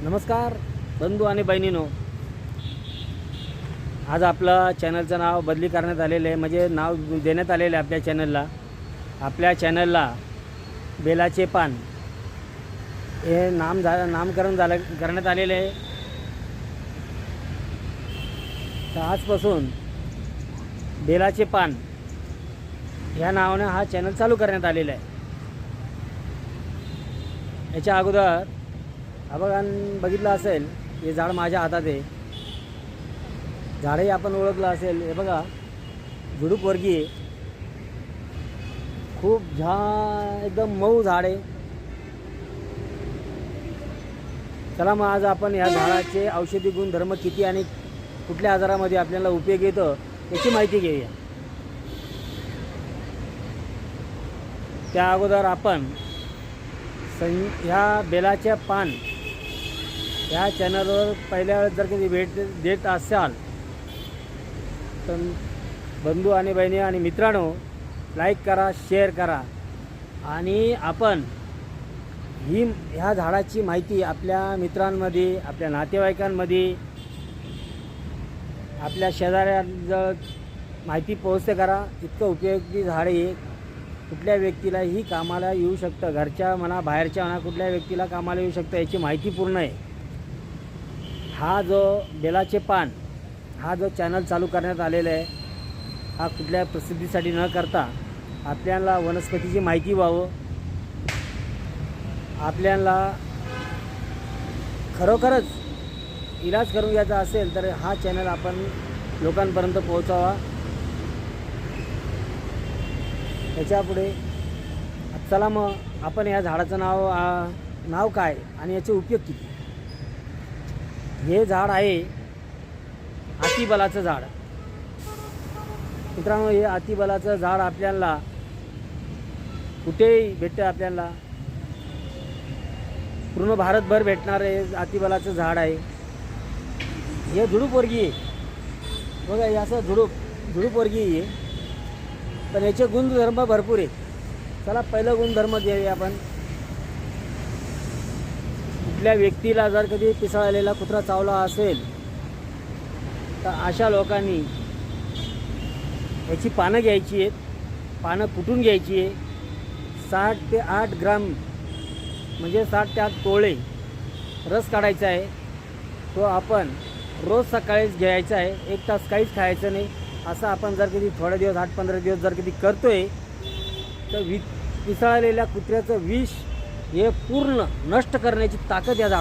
नमस्कार बंधू आणि बहिणीनो, आज आपलं चॅनलचं नाव बदली करण्यात आलेलं आहे, म्हणजे नाव देण्यात आलेलं आहे आपल्या चॅनलला बेलाचे पान हे नामकरण करण्यात आलेलं आहे. तर आजपासून बेलाचे पान ह्या नावाने हा चॅनल चालू करण्यात आलेला आहे. याच्या अगोदर आपण बघितलं असेल, हे झाड माझ्या हातात आहे. झाडही आपण ओळखलं असेल. हे बघा, झुडूपवर्गीय खूप एकदम मऊ झाड आहे. चला मग आज आपण या झाडाचे औषधी गुणधर्म किती आणि कुठल्या आजारामध्ये आपल्याला उपयोग येतो याची माहिती घेऊया. त्या अगोदर आपण ह्या बेलाच्या पान या चॅनलवर पहिल्या वेळेस जर कधी भेट देत असाल तर बंधू आणि बहिणी आणि मित्रांनो, लाईक करा, शेअर करा आणि आपण ह्या झाडाची माहिती आपल्या मित्रांमध्ये, आपल्या नातेवाईकांमध्ये, आपल्या शेजाऱ्यांजवळ माहिती पोहोचते करा. इतकं उपयोगी झाड हे कुठल्या व्यक्तीलाही कामाला येऊ शकतं. घरच्या म्हणा, बाहेरच्या म्हणा, कुठल्या व्यक्तीला कामाला येऊ शकतं. याची माहिती पूर्ण आहे. हा जो बेलाचे पान हा जो चॅनल चालू करण्यात आलेला आहे, हा कुठल्या प्रसिद्धीसाठी न करता आपल्याला वनस्पतीची माहिती व्हावं, आपल्याला खरोखरच इलाज करून घ्यायचा असेल तर हा चॅनल आपण लोकांपर्यंत पोहोचावा. त्याच्यापुढे चला मग आपण या झाडाचं नाव काय आणि याचे उपयोग किती. हे झाड आहे अतिबलाचं झाड. मित्रांनो, हे अतिबलाचं झाड आपल्याला कुठेही भेटतं. आपल्याला पूर्ण भारतभर भेटणार आहे. अतिबलाचं झाड आहे. हे झुडूपवर्गीय आहे. बघा, हे असं झुडूपवर्गीय आहे, पण याचे गुणधर्म भरपूर आहेत. चला पहिलं गुणधर्म घेऊया आपण. कुठल्या व्यक्तीला जर कधी पिसाळलेला कुत्रा चावला असेल तर अशा लोकांनी याची पानं घ्यायची आहेत. पानं कुटून घ्यायची आहे. 60 ते 8 ग्राम म्हणजे 60 ते 8 तोळे रस काढायचा आहे. तो आपण रोज सकाळीच घ्यायचा आहे. 1 तास काहीच खायचं नाही. असं आपण जर कधी थोडे दिवस 8-15 दिवस जर कधी करतोय तर पिसाळलेल्या कुत्र्याचं विष हे पूर्ण नष्ट करण्याची ताकद या झाडा